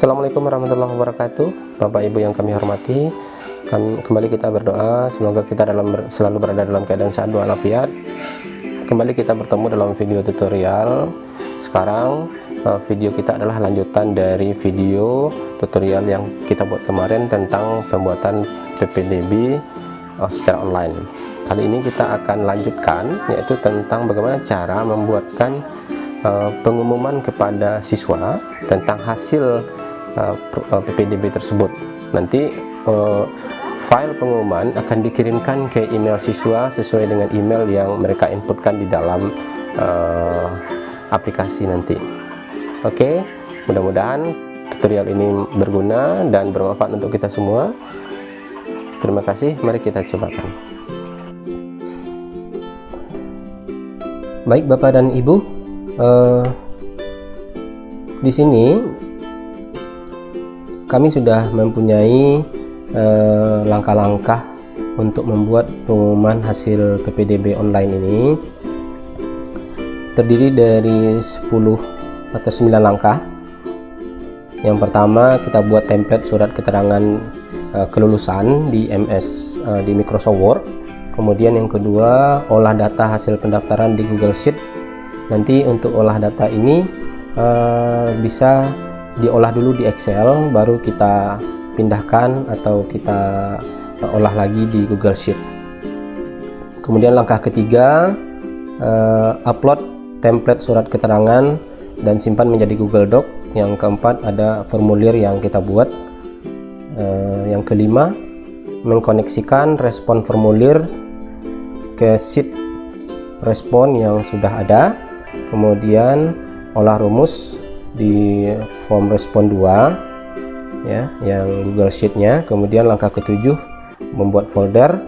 Assalamualaikum warahmatullahi wabarakatuh. Bapak Ibu yang kami hormati, kembali kita berdoa semoga kita selalu berada dalam keadaan sehat walafiat. Kembali kita bertemu dalam video tutorial. Sekarang video kita adalah lanjutan dari video tutorial yang kita buat kemarin tentang pembuatan PPDB secara online. Kali ini kita akan lanjutkan, yaitu tentang bagaimana cara membuatkan pengumuman kepada siswa tentang hasil PPDB tersebut. Nanti file pengumuman akan dikirimkan ke email siswa sesuai dengan email yang mereka inputkan di dalam aplikasi nanti. Oke, mudah-mudahan tutorial ini berguna dan bermanfaat untuk kita semua. Terima kasih, mari kita cobakan. Baik Bapak dan Ibu, di sini kami sudah mempunyai langkah-langkah untuk membuat pengumuman hasil PPDB online ini. Terdiri dari 10 atau 9 langkah. Yang pertama, kita buat template surat keterangan kelulusan di di Microsoft Word. Kemudian yang kedua, olah data hasil pendaftaran di Google Sheet. Nanti untuk olah data ini bisa diolah dulu di Excel, baru kita pindahkan atau kita olah lagi di Google Sheet. Kemudian langkah ketiga, upload template surat keterangan dan simpan menjadi Google Doc. Yang keempat, ada formulir yang kita buat. Yang kelima, mengkoneksikan respon formulir ke sheet respon yang sudah ada. Kemudian olah rumus di form respon 2 ya, yang Google Sheet-nya. Kemudian langkah ketujuh, membuat folder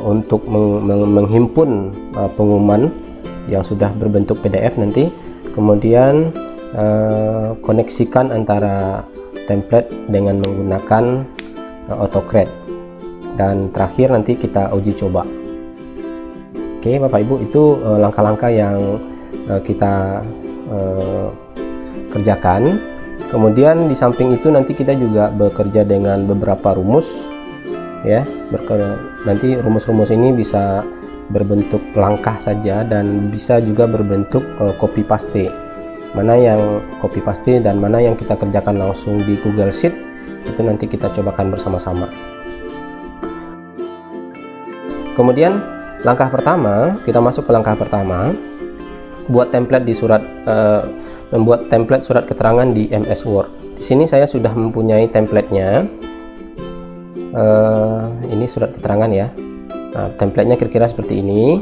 untuk menghimpun pengumuman yang sudah berbentuk PDF nanti. Kemudian koneksikan antara template dengan menggunakan AutoCAD. Dan terakhir nanti kita uji coba. Oke Bapak Ibu, itu langkah-langkah yang kita kerjakan. Kemudian di samping itu nanti kita juga bekerja dengan beberapa rumus ya. Nanti rumus-rumus ini bisa berbentuk langkah saja dan bisa juga berbentuk copy paste. Mana yang copy paste dan mana yang kita kerjakan langsung di Google Sheet, itu nanti kita cobakan bersama-sama. Kemudian langkah pertama, kita masuk ke langkah pertama, buat template di membuat template surat keterangan di MS Word. Di sini saya sudah mempunyai templatenya. Ini surat keterangan ya. Nah, templatenya kira-kira seperti ini.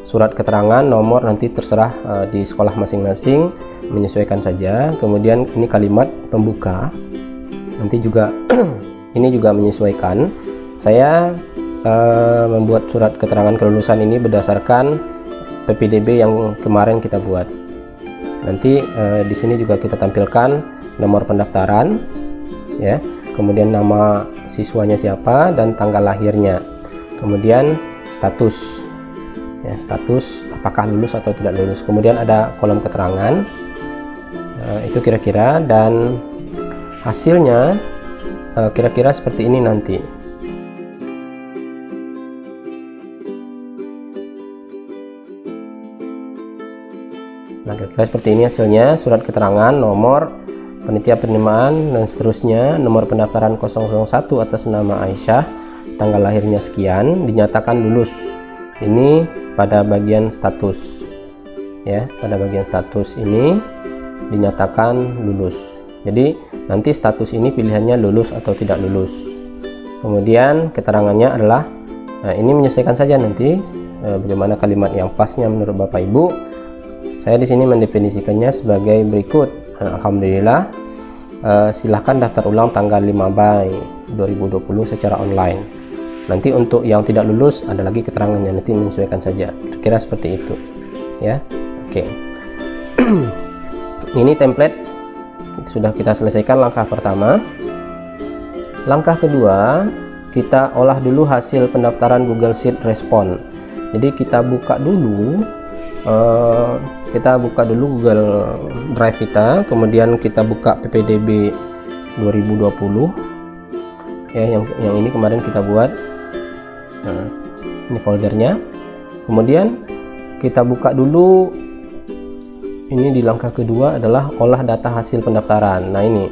Surat keterangan, nomor nanti terserah di sekolah masing-masing, menyesuaikan saja. Kemudian ini kalimat pembuka, nanti juga ini juga menyesuaikan. Saya membuat surat keterangan kelulusan ini berdasarkan PPDB yang kemarin kita buat. Nanti di sini juga kita tampilkan nomor pendaftaran ya, kemudian nama siswanya siapa dan tanggal lahirnya, kemudian status ya, status apakah lulus atau tidak lulus. Kemudian ada kolom keterangan, itu kira-kira, dan hasilnya kira-kira seperti ini nanti. Nah, kira-kira seperti ini hasilnya. Surat keterangan, nomor panitia penerimaan dan seterusnya, nomor pendaftaran 001 atas nama Aisyah, tanggal lahirnya sekian, dinyatakan lulus. Ini pada bagian status ya, pada bagian status ini dinyatakan lulus. Jadi nanti status ini pilihannya lulus atau tidak lulus. Kemudian keterangannya adalah, nah ini menyesuaikan saja nanti bagaimana kalimat yang pasnya menurut Bapak Ibu. Saya di sini mendefinisikannya sebagai berikut. Alhamdulillah, silahkan daftar ulang tanggal 5 Mei 2020 secara online. Nanti untuk yang tidak lulus ada lagi keterangannya, nanti menyesuaikan saja. Kira-kira seperti itu ya. Oke. Ini template sudah kita selesaikan langkah pertama. Langkah kedua, kita olah dulu hasil pendaftaran Google Sheet respon. Jadi kita buka dulu kita buka dulu Google Drive kita, kemudian kita buka PPDB 2020 ya, yang ini kemarin kita buat. Nah, ini foldernya. Kemudian kita buka dulu, ini di langkah kedua adalah olah data hasil pendaftaran. Nah, ini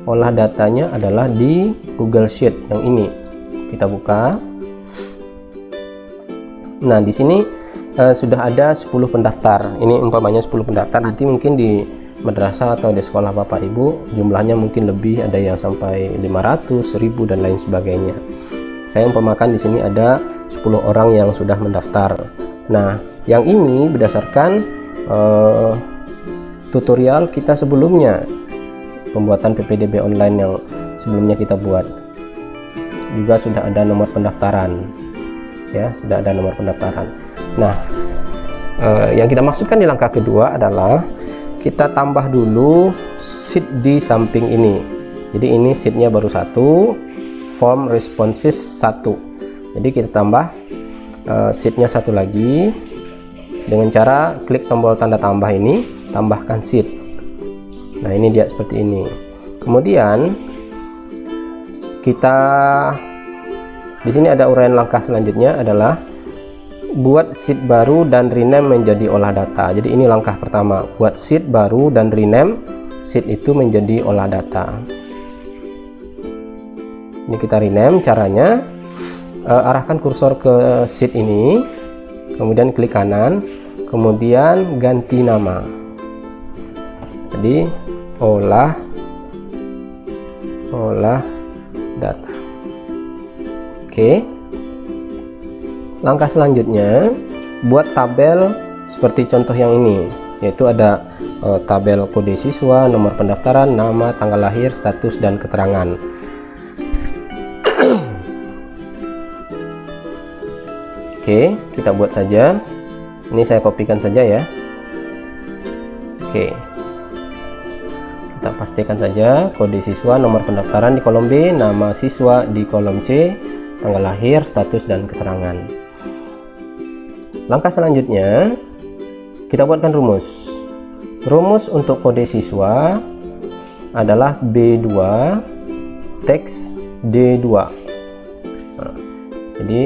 olah datanya adalah di Google Sheet yang ini. Kita buka. Nah, di sini sudah ada 10 pendaftar. Ini umpamanya 10 pendaftar. Nanti mungkin di madrasah atau di sekolah Bapak Ibu jumlahnya mungkin lebih, ada yang sampai 500, 1000 dan lain sebagainya. Saya umpamakan di sini ada 10 orang yang sudah mendaftar. Nah, yang ini berdasarkan tutorial kita sebelumnya, pembuatan PPDB online yang sebelumnya kita buat. Juga sudah ada nomor pendaftaran. Ya, sudah ada nomor pendaftaran. Nah, yang kita maksudkan di langkah kedua adalah kita tambah dulu sheet di samping ini. Jadi ini sheetnya baru 1, form responses 1. Jadi kita tambah sheetnya 1 lagi dengan cara klik tombol tanda tambah ini, tambahkan sheet. Nah, ini dia seperti ini. Kemudian kita di sini ada uraian langkah selanjutnya adalah buat sheet baru dan rename menjadi olah data. Jadi ini langkah pertama, buat sheet baru dan rename sheet itu menjadi olah data. Ini kita rename, caranya arahkan kursor ke sheet ini, kemudian klik kanan, kemudian ganti nama. Jadi olah data. Oke. Langkah selanjutnya buat tabel seperti contoh yang ini, yaitu ada tabel kode siswa, nomor pendaftaran, nama, tanggal lahir, status dan keterangan. Oke, kita buat saja. Ini saya kopikan saja ya. Oke. Kita pastikan saja kode siswa, nomor pendaftaran di kolom B, nama siswa di kolom C, tanggal lahir, status dan keterangan. Langkah selanjutnya kita buatkan rumus. Rumus untuk kode siswa adalah B2 teks D2. Nah, jadi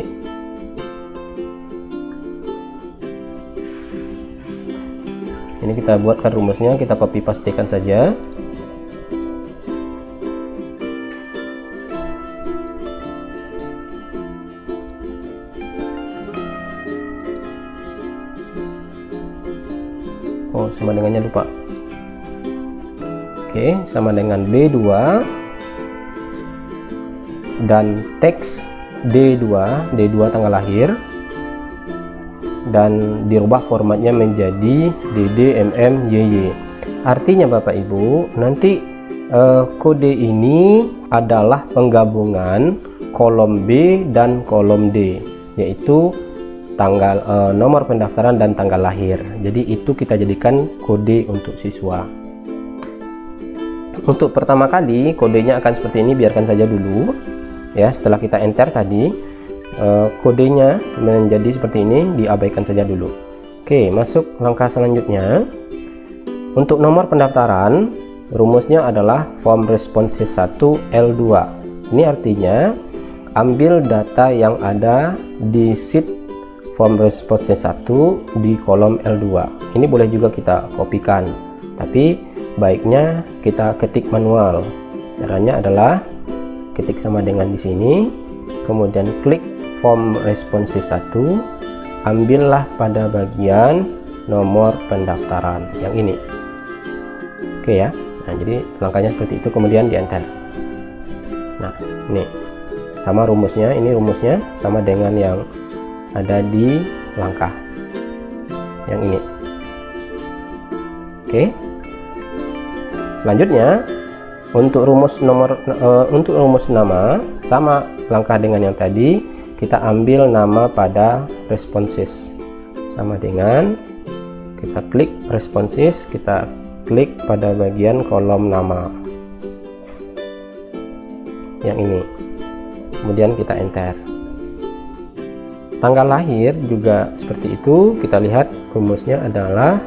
ini kita buatkan rumusnya, kita copy pastikan saja. Oh, sama dengannya lupa. Oke, sama dengan B2 dan teks D2, D2 tanggal lahir, dan dirubah formatnya menjadi DDMMYY. Artinya Bapak Ibu, nanti kode ini adalah penggabungan kolom B dan kolom D, yaitu tanggal nomor pendaftaran dan tanggal lahir. Jadi itu kita jadikan kode untuk siswa. Untuk pertama kali kodenya akan seperti ini, biarkan saja dulu ya. Setelah kita enter tadi, kodenya menjadi seperti ini, diabaikan saja dulu. Oke, masuk langkah selanjutnya. Untuk nomor pendaftaran, rumusnya adalah form responses 1 L2. Ini artinya ambil data yang ada di sheet form responses 1 di kolom L2. Ini boleh juga kita kopikan, tapi baiknya kita ketik manual. Caranya adalah ketik sama dengan di sini, kemudian klik form responses 1, ambillah pada bagian nomor pendaftaran yang ini. Oke ya. Nah, jadi langkahnya seperti itu, kemudian di enter. Nah, ini sama rumusnya, ini rumusnya sama dengan yang ada di langkah yang ini. Oke. Selanjutnya untuk rumus nama sama langkah dengan yang tadi, kita ambil nama pada responses sama dengan kita klik responses, kita klik pada bagian kolom nama yang ini, kemudian kita enter. Tanggal lahir juga seperti itu. Kita lihat rumusnya adalah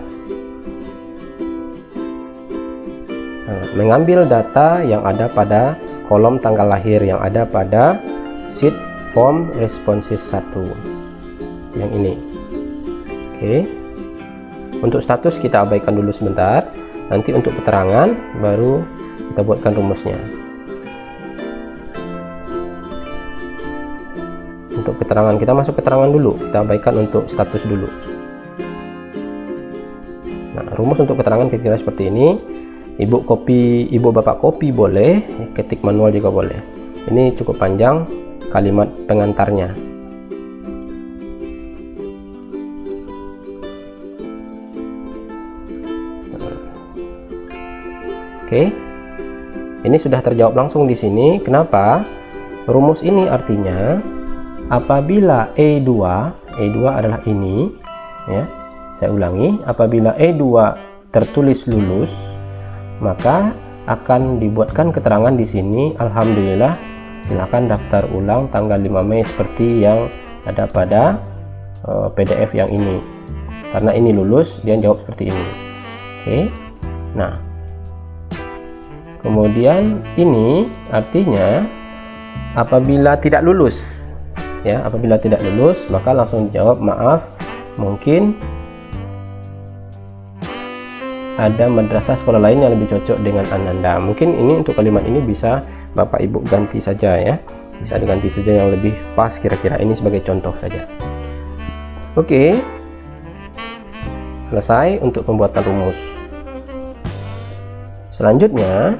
mengambil data yang ada pada kolom tanggal lahir yang ada pada sheet form responses 1 yang ini. Oke. Untuk status kita abaikan dulu sebentar. Nanti untuk keterangan baru kita buatkan rumusnya. Untuk keterangan kita masuk keterangan dulu. Kita abaikan untuk status dulu. Nah, rumus untuk keterangan kira-kira seperti ini. Ibu bapak copy boleh, ketik manual juga boleh. Ini cukup panjang kalimat pengantarnya. Oke. Ini sudah terjawab langsung di sini. Kenapa? Rumus ini artinya apabila E2 adalah ini, ya. Saya ulangi, apabila E2 tertulis lulus, maka akan dibuatkan keterangan di sini. Alhamdulillah, silakan daftar ulang tanggal 5 Mei seperti yang ada pada PDF yang ini. Karena ini lulus, dia jawab seperti ini. Oke. Nah, kemudian ini artinya apabila tidak lulus, ya, apabila tidak lulus maka langsung dijawab maaf, mungkin ada madrasah sekolah lain yang lebih cocok dengan Ananda. Mungkin ini untuk kalimat ini bisa Bapak Ibu ganti saja, ya, bisa diganti saja yang lebih pas kira-kira. Ini sebagai contoh saja. Oke, selesai untuk pembuatan rumus. Selanjutnya,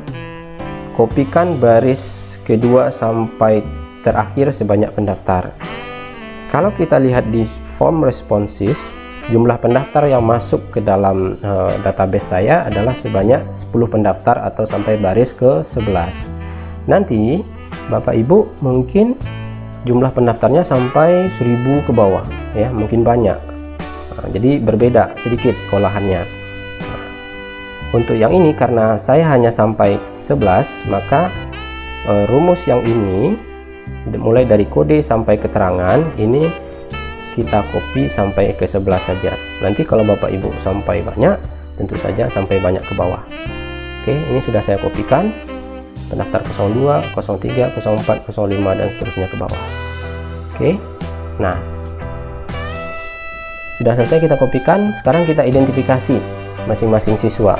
kopikan baris kedua sampai terakhir sebanyak pendaftar. Kalau kita lihat di form responses, jumlah pendaftar yang masuk ke dalam database saya adalah sebanyak 10 pendaftar atau sampai baris ke-11. Nanti Bapak Ibu mungkin jumlah pendaftarnya sampai 1000 ke bawah, ya, mungkin banyak. Nah, jadi berbeda sedikit kolahannya. Nah, untuk yang ini karena saya hanya sampai 11, maka rumus yang ini mulai dari kode sampai keterangan ini kita copy sampai ke 11 saja. Nanti kalau Bapak Ibu sampai banyak, tentu saja sampai banyak ke bawah. Oke, ini sudah saya kopikan. Pendaftar 02, 03, 04, 05 dan seterusnya ke bawah. Oke. Nah, sudah selesai kita kopikan. Sekarang kita identifikasi masing-masing siswa.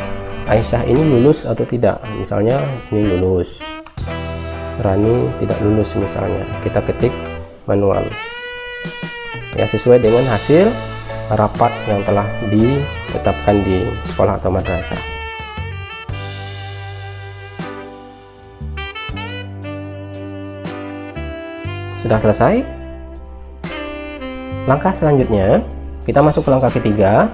Aisyah ini lulus atau tidak? Misalnya ini lulus. Rani tidak lulus misalnya. Kita ketik manual. Ya, sesuai dengan hasil rapat yang telah ditetapkan di sekolah atau madrasah. Sudah selesai. Langkah selanjutnya, kita masuk ke langkah ketiga,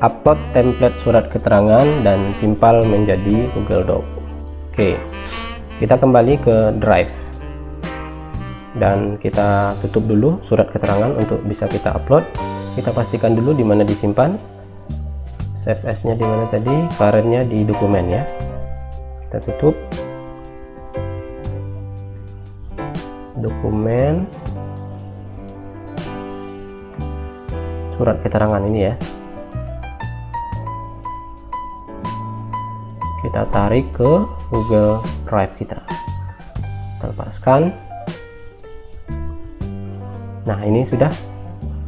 upload template surat keterangan dan simpal menjadi Google Doc. Oke, kita kembali ke Drive. Dan kita tutup dulu surat keterangan untuk bisa kita upload. Kita pastikan dulu di mana disimpan. Save as-nya di mana tadi? Current-nya di dokumen, ya. Kita tutup. Dokumen. Surat keterangan ini, ya. Kita tarik ke Google Drive kita. Kita lepaskan. Nah, ini sudah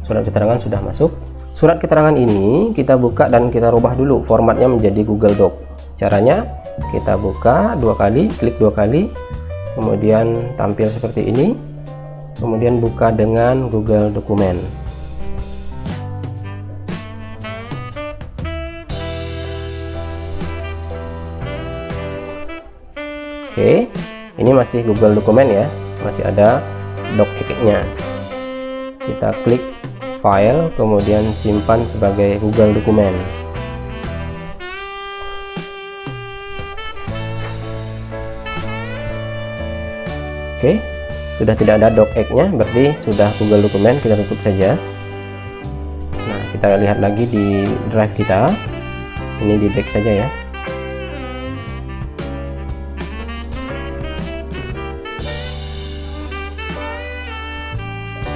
surat keterangan sudah masuk. Surat keterangan ini kita buka dan kita rubah dulu formatnya menjadi Google Doc. Caranya kita buka 2 kali, klik 2 kali, kemudian tampil seperti ini, kemudian buka dengan Google Dokumen. Oke, ini masih Google Dokumen, ya, masih ada docx-nya. Kita klik file, kemudian simpan sebagai Google Dokumen. Oke, sudah tidak ada docx-nya, berarti sudah Google Dokumen. Kita tutup saja. Nah, kita lihat lagi di drive kita. Ini di back saja, ya.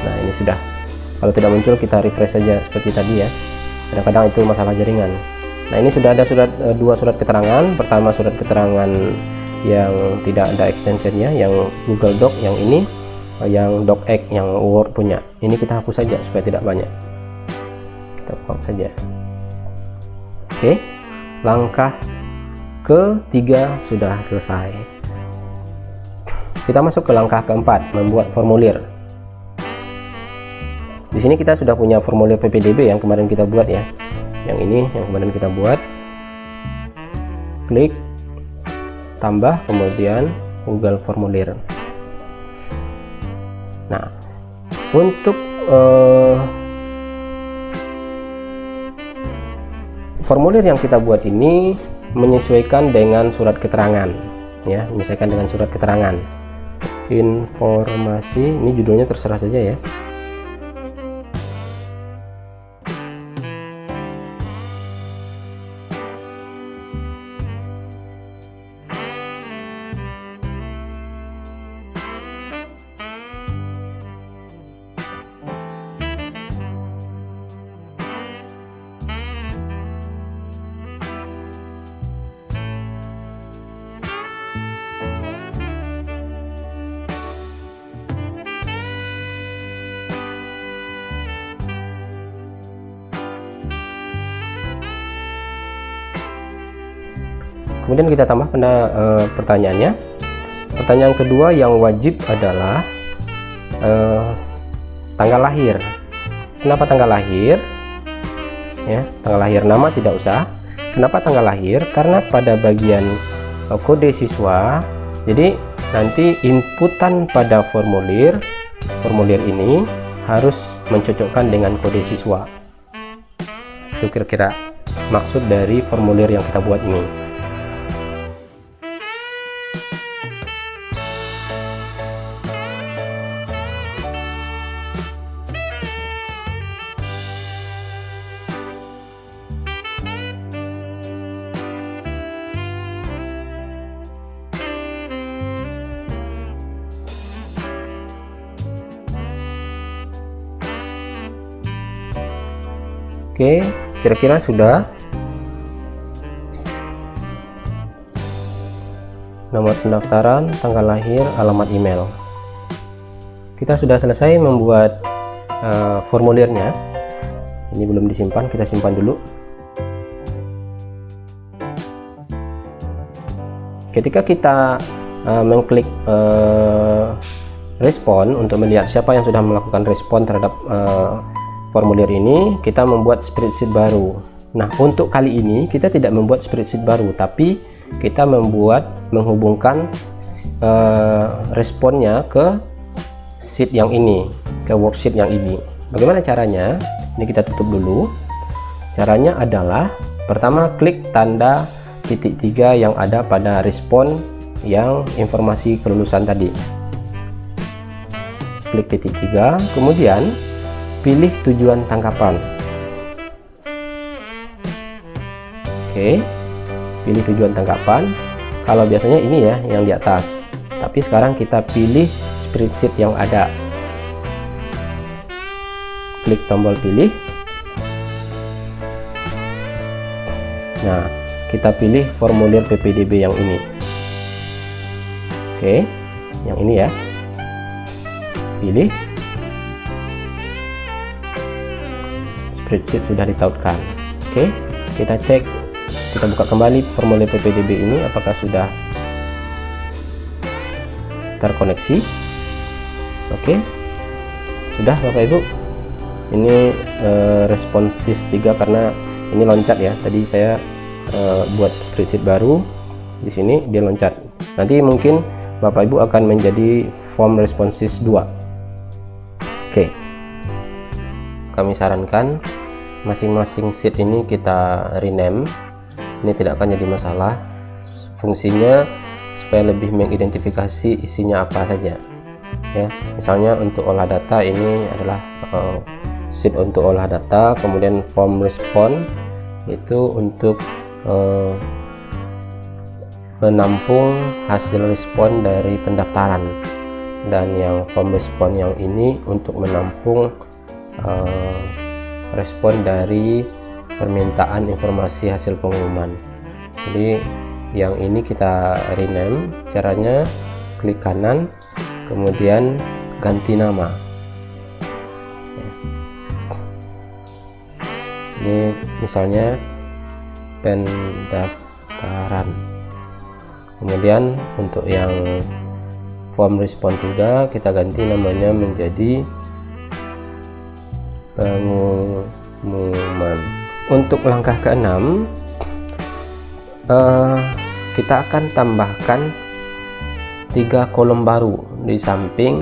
Nah, ini sudah Kalau tidak muncul, kita refresh saja seperti tadi ya. Kadang-kadang itu masalah jaringan. Nah, ini sudah ada dua surat keterangan. Pertama, surat keterangan yang tidak ada extensionnya, yang Google Doc, yang ini yang DocX, yang Word punya. Ini kita hapus saja supaya tidak banyak. Kita buang saja. Oke, langkah ketiga sudah selesai. Kita masuk ke langkah keempat, membuat formulir. Di sini kita sudah punya formulir PPDB yang kemarin kita buat ya. Yang ini yang kemarin kita buat. Klik, tambah, kemudian Google Formulir. Nah, untuk formulir yang kita buat ini menyesuaikan dengan surat keterangan ya, menyesuaikan dengan surat keterangan. Informasi, ini judulnya terserah saja ya. Kemudian kita tambah pertanyaannya. Pertanyaan kedua yang wajib adalah tanggal lahir. Kenapa tanggal lahir? Ya, tanggal lahir, nama tidak usah. Kenapa tanggal lahir? Karena pada bagian kode siswa, jadi nanti inputan pada formulir ini harus mencocokkan dengan kode siswa. Itu kira-kira maksud dari formulir yang kita buat ini. Oke, kira-kira sudah. Nomor pendaftaran, tanggal lahir, alamat email. Kita sudah selesai membuat formulirnya. Ini belum disimpan, kita simpan dulu. Ketika kita mengklik respon untuk melihat siapa yang sudah melakukan respon terhadap formulir ini, kita membuat spreadsheet baru. Nah, untuk kali ini kita tidak membuat spreadsheet baru, tapi kita menghubungkan responnya ke sheet yang ini, ke worksheet yang ini. Bagaimana caranya? Ini kita tutup dulu. Caranya adalah pertama, klik tanda titik 3 yang ada pada respon yang informasi kelulusan tadi. Klik titik 3, kemudian pilih tujuan tangkapan. Oke, pilih tujuan tangkapan. Kalau biasanya ini ya yang di atas, tapi sekarang kita pilih spreadsheet yang ada. Klik tombol pilih. Nah, kita pilih formulir PPDB yang ini. Oke, yang ini ya. Pilih. Spreadsheet sudah ditautkan. Oke, kita cek, kita buka kembali formulir PPDB ini apakah sudah terkoneksi. Oke, sudah Bapak Ibu. Ini responsis 3 karena ini loncat ya. Tadi saya buat spreadsheet baru, di sini dia loncat. Nanti mungkin Bapak Ibu akan menjadi form responsis 2. Oke, kami sarankan masing-masing sheet ini kita rename. Ini tidak akan jadi masalah. Fungsinya supaya lebih mengidentifikasi isinya apa saja ya. Misalnya untuk olah data, ini adalah sheet untuk olah data, kemudian form respon itu untuk menampung hasil respon dari pendaftaran, dan yang form respon yang ini untuk menampung respon dari permintaan informasi hasil pengumuman. Jadi yang ini kita rename, caranya klik kanan kemudian ganti nama. Ini misalnya pendaftaran. Kemudian untuk yang form respon 3 kita ganti namanya menjadi pengumuman. Untuk langkah ke-6 kita akan tambahkan 3 kolom baru di samping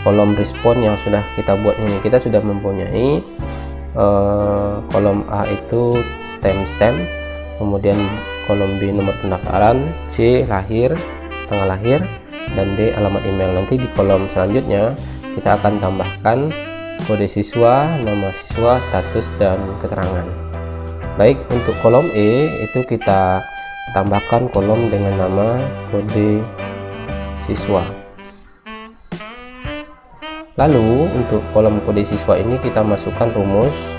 kolom respon yang sudah kita buat ini. Kita sudah mempunyai kolom A itu timestamp, kemudian kolom B nomor pendaftaran, C lahir, tanggal lahir, dan D alamat email. Nanti di kolom selanjutnya kita akan tambahkan kode siswa, nama siswa, status, dan keterangan. Baik, untuk kolom E itu kita tambahkan kolom dengan nama kode siswa. Lalu untuk kolom kode siswa ini kita masukkan rumus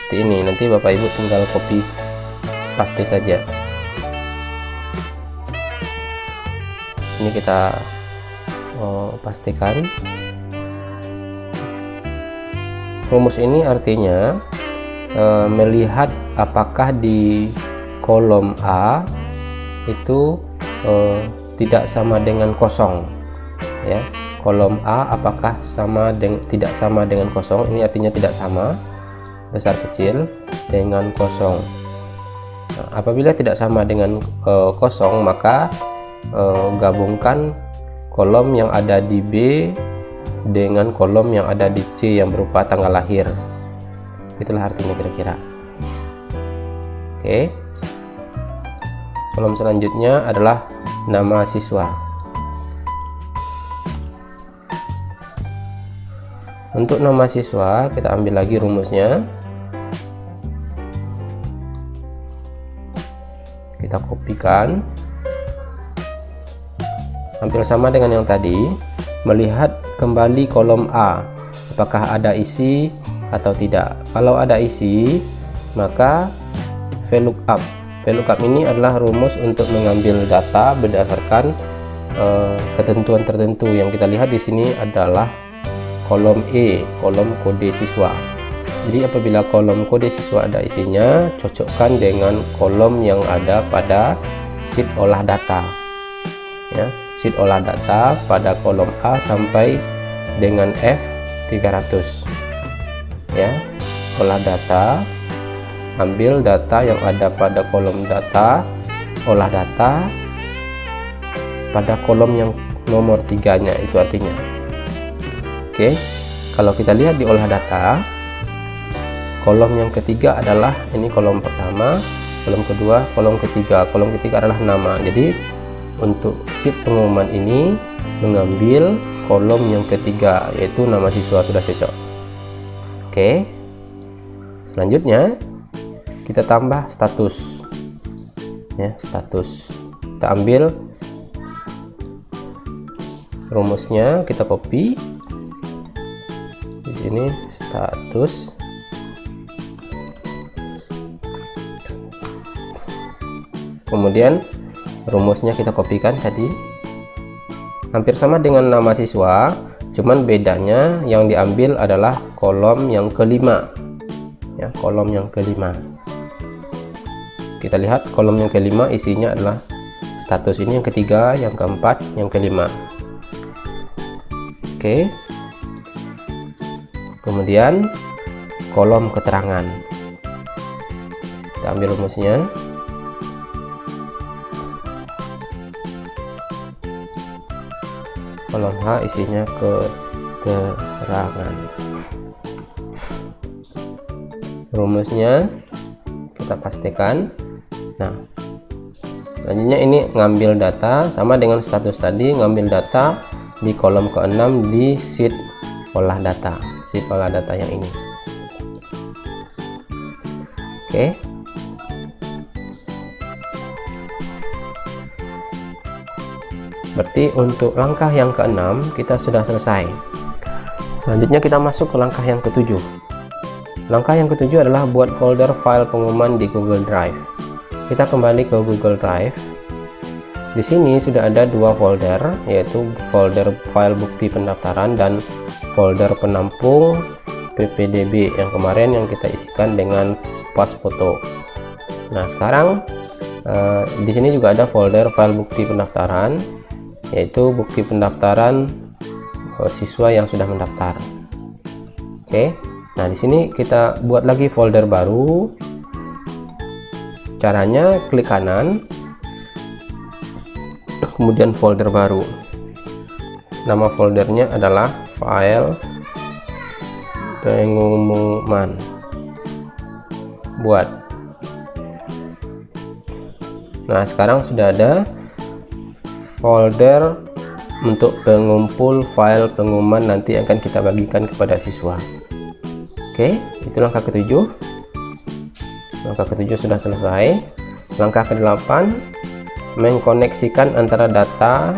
seperti ini. Nanti Bapak Ibu tinggal copy paste saja. Sini kita pastikan. Rumus ini artinya melihat apakah di kolom A itu tidak sama dengan kosong, ya. Kolom A apakah tidak sama dengan kosong? Ini artinya tidak sama, besar kecil dengan kosong. Nah, apabila tidak sama dengan kosong, maka gabungkan kolom yang ada di B dengan kolom yang ada di C yang berupa tanggal lahir. Itulah artinya kira-kira. Oke. Kolom selanjutnya adalah nama siswa. Untuk nama siswa kita ambil lagi rumusnya, kita kopikan, hampir sama dengan yang tadi. Melihat kembali kolom A apakah ada isi atau tidak. Kalau ada isi, maka VLOOKUP. VLOOKUP ini adalah rumus untuk mengambil data berdasarkan ketentuan tertentu. Yang kita lihat di sini adalah kolom E, kolom kode siswa. Jadi apabila kolom kode siswa ada isinya, cocokkan dengan kolom yang ada pada sheet olah data, ya, sheet olah data pada kolom A sampai dengan F300, ya. Olah data, ambil data yang ada pada kolom data, olah data pada kolom yang nomor 3-nya, itu artinya. Oke, kalau kita lihat di olah data, kolom yang ketiga adalah ini kolom pertama, kolom kedua, kolom ketiga. Kolom ketiga adalah nama. Jadi untuk sheet pengumuman ini mengambil kolom yang ketiga, yaitu nama siswa. Sudah cocok. Oke, selanjutnya kita tambah status, ya, status. Kita ambil rumusnya, kita copy. Ini status, kemudian rumusnya kita kopikan tadi, hampir sama dengan nama siswa, cuman bedanya yang diambil adalah kolom yang kelima, ya, kolom yang kelima. Kita lihat kolom yang kelima isinya adalah status. Ini yang ketiga, yang keempat, yang kelima. Oke. Kemudian kolom keterangan, kita ambil rumusnya, kolom H isinya keterangan. Rumusnya kita pastikan. Nah, selanjutnya ini ngambil data sama dengan status tadi, ngambil data di kolom ke-6 di sheet olah data, sheet olah data yang ini. Oke. Berarti untuk langkah yang ke-6 kita sudah selesai. Selanjutnya kita masuk ke langkah yang ketujuh. Langkah yang ketujuh adalah buat folder file pengumuman di Google Drive. Kita kembali ke Google Drive. Di sini sudah ada dua folder, yaitu folder file bukti pendaftaran dan folder penampung PPDB yang kemarin yang kita isikan dengan pas foto. Nah, sekarang di sini juga ada folder file bukti pendaftaran, yaitu bukti pendaftaran siswa yang sudah mendaftar. Oke. Nah, di sini kita buat lagi folder baru. Caranya klik kanan, kemudian folder baru. Nama foldernya adalah file pengumuman. Buat. Nah, sekarang sudah ada folder untuk pengumpul file pengumuman nanti akan kita bagikan kepada siswa. Oke, itu langkah ketujuh. Langkah ketujuh sudah selesai. Langkah ke-8, mengkoneksikan antara data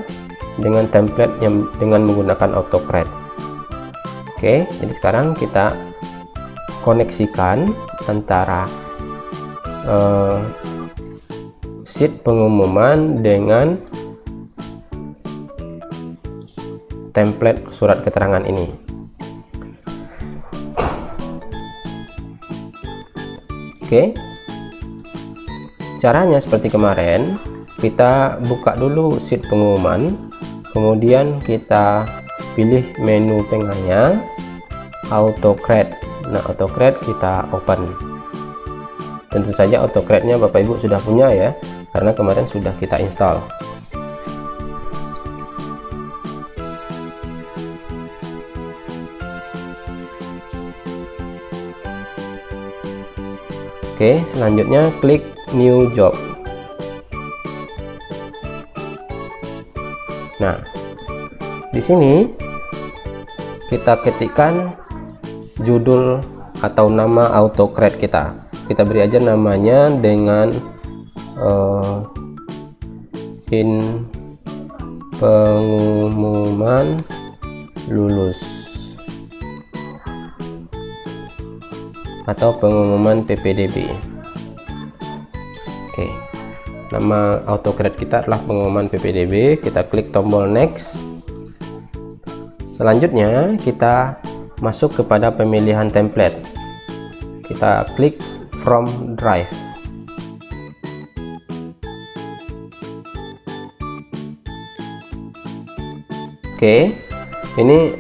dengan template yang dengan menggunakan AutoCAD. Oke, jadi sekarang kita koneksikan antara sheet pengumuman dengan template surat keterangan ini. Oke, caranya seperti kemarin, kita buka dulu sheet pengumuman, kemudian kita pilih menu tengahnya AutoCAD. Nah, AutoCAD kita open. Tentu saja AutoCAD-nya Bapak Ibu sudah punya ya, karena kemarin sudah kita install. Oke, selanjutnya klik New Job. Nah, di sini kita ketikkan judul atau nama AutoCAD kita. Kita beri aja namanya dengan pengumuman lulus atau pengumuman PPDB. Oke, nama AutoCAD kita adalah pengumuman PPDB. Kita klik tombol next. Selanjutnya kita masuk kepada pemilihan template. Kita klik from drive. Oke, ini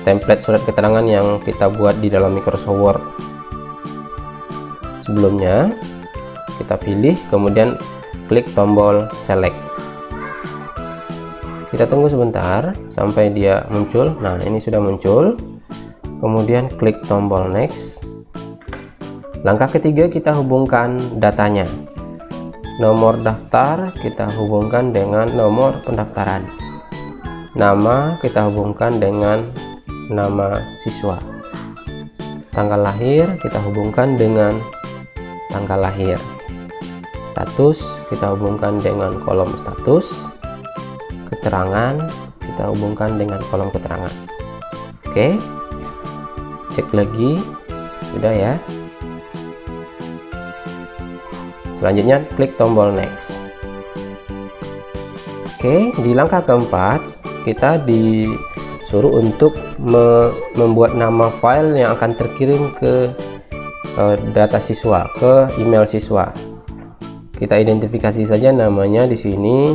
template surat keterangan yang kita buat di dalam Microsoft Word sebelumnya. Kita pilih, kemudian klik tombol select. Kita tunggu sebentar sampai dia muncul. Nah, ini sudah muncul. Kemudian klik tombol next. Langkah ketiga, kita hubungkan datanya. Nomor daftar kita hubungkan dengan nomor pendaftaran. Nama kita hubungkan dengan nama siswa. Tanggal lahir kita hubungkan dengan tanggal lahir. Status kita hubungkan dengan kolom status. Keterangan kita hubungkan dengan kolom keterangan. Oke, cek lagi, sudah ya. Selanjutnya klik tombol next. Oke, di langkah keempat kita disuruh untuk membuat nama file yang akan terkirim ke data siswa, ke email siswa. Kita identifikasi saja namanya di sini,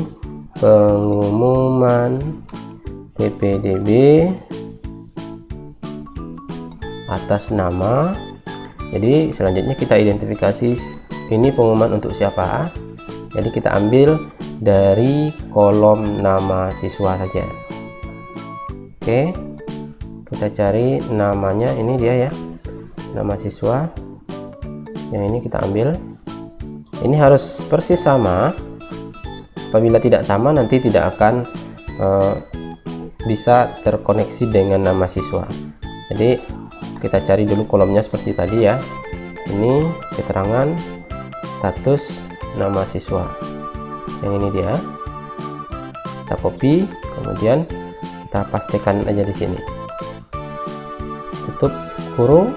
pengumuman PPDB atas nama. Jadi selanjutnya kita identifikasi ini pengumuman untuk siapa. Jadi kita ambil dari kolom nama siswa saja. Oke, kita cari namanya, ini dia ya, nama siswa. Yang ini kita ambil. Ini harus persis sama. Apabila tidak sama, nanti tidak akan bisa terkoneksi dengan nama siswa. Jadi kita cari dulu kolomnya seperti tadi ya. Ini keterangan, status, nama siswa. Yang ini dia. Kita copy, kemudian kita pastikan aja di sini. tutup kurung,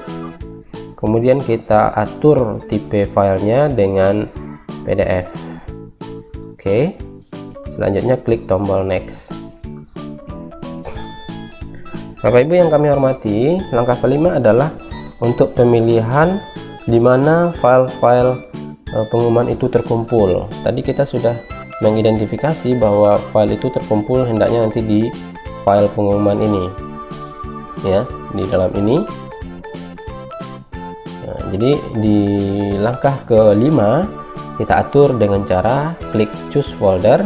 kemudian kita atur tipe filenya dengan PDF. Oke, selanjutnya klik tombol next. Bapak Ibu yang kami hormati, langkah kelima adalah untuk pemilihan di mana file-file pengumuman itu terkumpul. Tadi kita sudah mengidentifikasi bahwa file itu terkumpul hendaknya nanti di file pengumuman ini, ya, di dalam ini. Nah, jadi di langkah kelima kita atur dengan cara klik choose folder.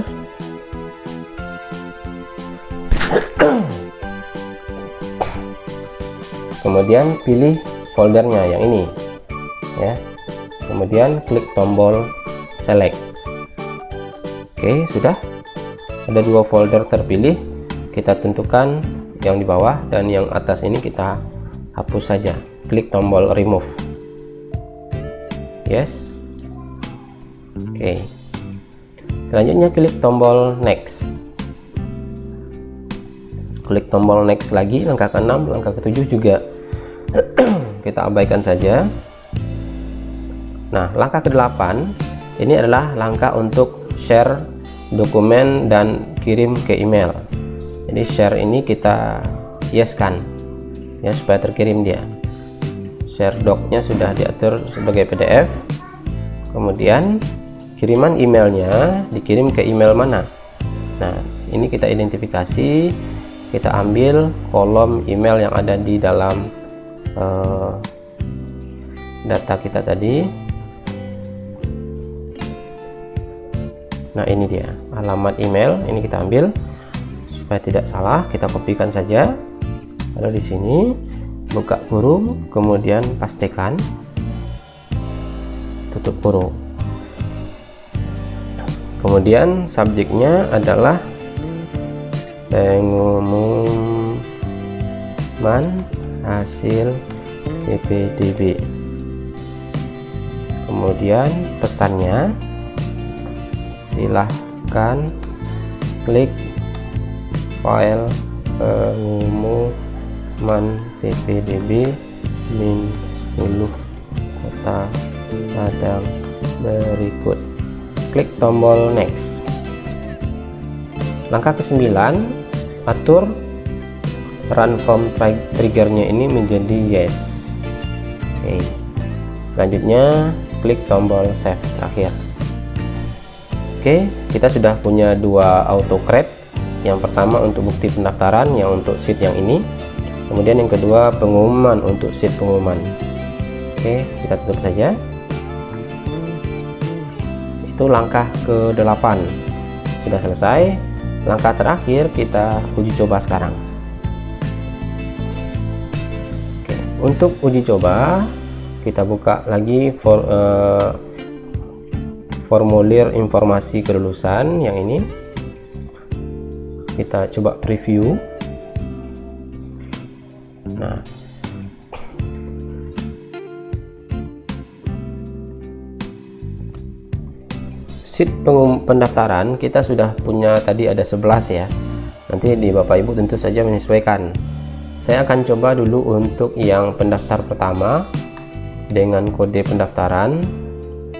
Kemudian pilih foldernya yang ini, ya. Kemudian klik tombol select. Oke, sudah ada 2 folder terpilih. Kita tentukan yang di bawah dan yang atas ini kita hapus saja. Klik tombol remove. Yes. Oke. Selanjutnya klik tombol next. Klik tombol next lagi, langkah ke-6, langkah ke-7 juga kita abaikan saja. Nah, langkah ke-8 ini adalah langkah untuk share dokumen dan kirim ke email. Jadi share ini kita yes-kan, ya, supaya terkirim dia. Share doc-nya sudah diatur sebagai PDF. Kemudian kiriman emailnya dikirim ke email mana. Nah, ini kita identifikasi, kita ambil kolom email yang ada di dalam data kita tadi. Nah, ini dia alamat email, ini kita ambil supaya tidak salah, kita kopikan saja. Lalu di sini buka kurung, kemudian pastekan, tutup kurung. Kemudian subjeknya adalah pengumuman hasil PPDB. Kemudian pesannya, silahkan klik file pengumuman PPDB min 10 kota Padang berikut. Klik tombol next. Langkah ke-9, atur run from triggernya ini menjadi yes. Oke. Selanjutnya klik tombol save terakhir. Oke, kita sudah punya 2 auto create. Yang pertama untuk bukti pendaftaran yang untuk sheet yang ini, kemudian yang kedua pengumuman untuk sheet pengumuman. Oke, kita tutup saja. Itu langkah ke-8 sudah selesai. Langkah terakhir kita uji coba sekarang. Oke, untuk uji coba kita buka lagi formulir informasi kelulusan yang ini. Kita coba preview. Nah, sheet pendaftaran kita sudah punya tadi ada 11 ya. Nanti di Bapak Ibu tentu saja menyesuaikan. Saya akan coba dulu untuk yang pendaftar pertama dengan kode pendaftaran.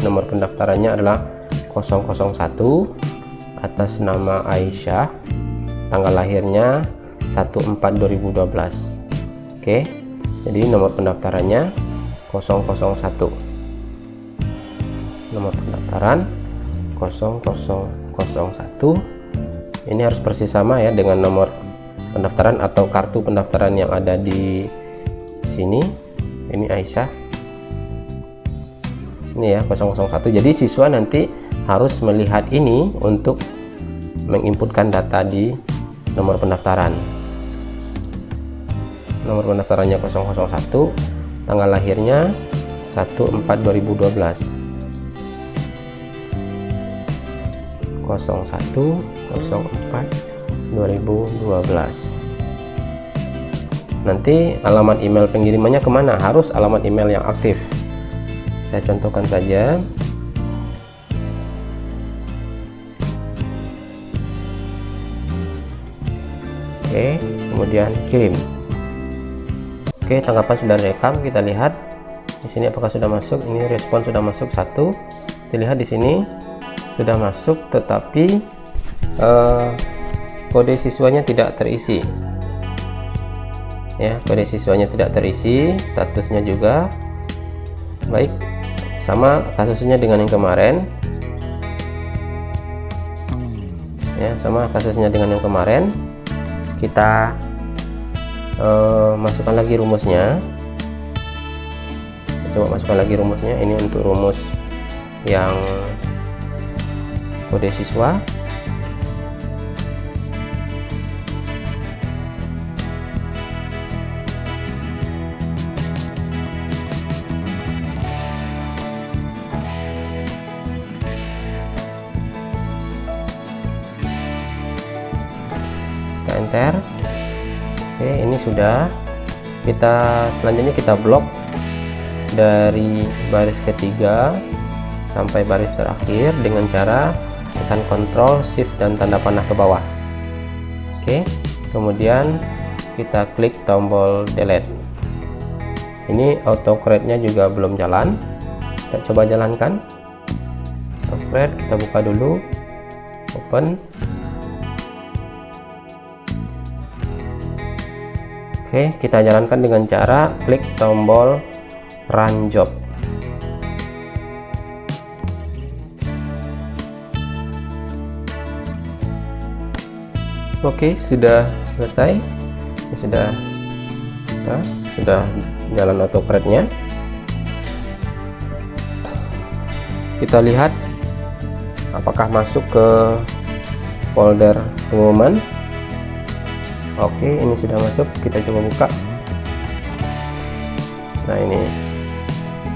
Nomor pendaftarannya adalah 001 atas nama Aisyah. Tanggal lahirnya 1/4/2012. Oke. Jadi nomor pendaftarannya 001. Nomor pendaftaran 0001. Ini harus persis sama ya dengan nomor pendaftaran atau kartu pendaftaran yang ada di sini. Ini Aisyah. Ini ya 001. Jadi siswa nanti harus melihat ini untuk menginputkan data di nomor pendaftaran. Nomor pendaftarannya 001, tanggal lahirnya 1/4/2012. 01/04/2012. Nanti alamat email pengirimannya kemana? Harus alamat email yang aktif. Saya contohkan saja. Oke, kemudian kirim. Oke, tanggapan sudah direkam. Kita lihat di sini apakah sudah masuk. Ini respon sudah masuk 1. Dilihat di sini sudah masuk, tetapi kode siswanya tidak terisi. Ya, kode siswanya tidak terisi, statusnya juga baik, sama kasusnya dengan yang kemarin. Ya, sama kasusnya dengan yang kemarin. Kita masukkan lagi rumusnya. Coba masukkan lagi rumusnya. Ini untuk rumus yang kode siswa. Kita enter. Oke, ini sudah. Selanjutnya kita blok dari baris ketiga sampai baris terakhir dengan cara tekan Ctrl Shift dan tanda panah ke bawah. Oke, kemudian kita klik tombol delete. Ini autocrate-nya juga belum jalan. Kita coba jalankan. Autocrate kita buka dulu, open. Oke, kita jalankan dengan cara klik tombol run job. Oke, sudah selesai. Sudah jalan autocrate-nya. Kita lihat apakah masuk ke folder pengumuman. Oke, ini sudah masuk. Kita coba buka. Nah, ini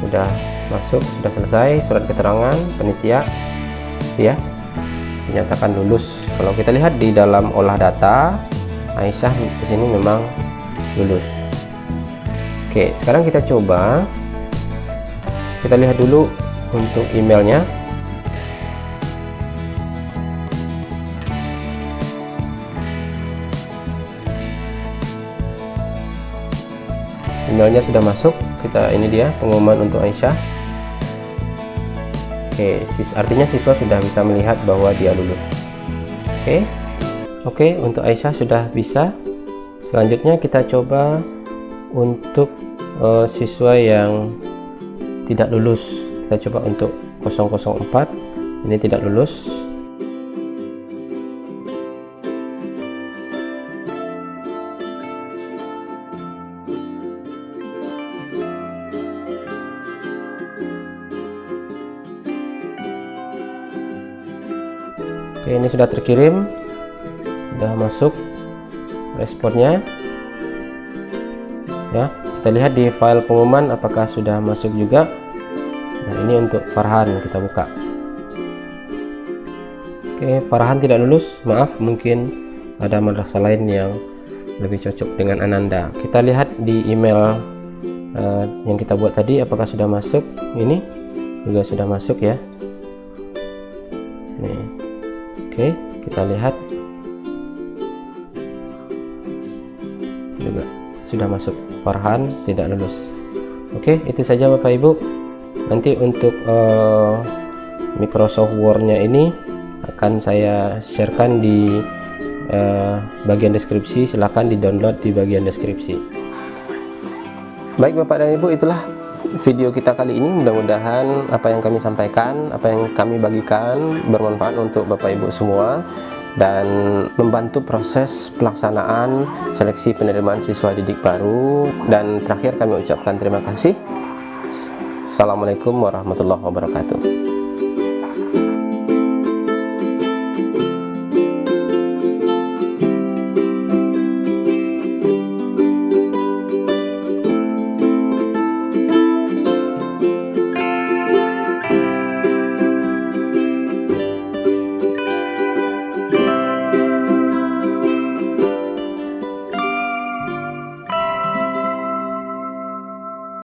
sudah masuk, sudah selesai. Surat keterangan panitia ya, dinyatakan lulus. Kalau kita lihat di dalam olah data, Aisyah di sini memang lulus. Oke, sekarang kita coba. Kita lihat dulu untuk emailnya. Emailnya sudah masuk. Ini dia pengumuman untuk Aisyah. Oke, artinya siswa sudah bisa melihat bahwa dia lulus. Oke, untuk Aisyah sudah bisa. Selanjutnya kita coba untuk siswa yang tidak lulus. Kita coba untuk 004. Ini tidak lulus. Oke, ini sudah terkirim, sudah masuk responnya. Ya, kita lihat di file pengumuman apakah sudah masuk juga. Nah, ini untuk Farhan, kita buka. Oke, Farhan tidak lulus, maaf, mungkin ada madrasah lain yang lebih cocok dengan Ananda. Kita lihat di email yang kita buat tadi apakah sudah masuk. Ini juga sudah masuk ya. Nih. Oke, kita lihat juga sudah masuk. Farhan tidak lulus. Oke, itu saja Bapak Ibu. Nanti untuk Microsoft Word-nya ini akan saya sharekan di bagian deskripsi. Silahkan di download di bagian deskripsi. Baik Bapak dan Ibu, itulah video kita kali ini. Mudah-mudahan apa yang kami sampaikan, apa yang kami bagikan bermanfaat untuk Bapak Ibu semua dan membantu proses pelaksanaan seleksi penerimaan siswa didik baru. Dan terakhir kami ucapkan terima kasih. Assalamualaikum warahmatullahi wabarakatuh.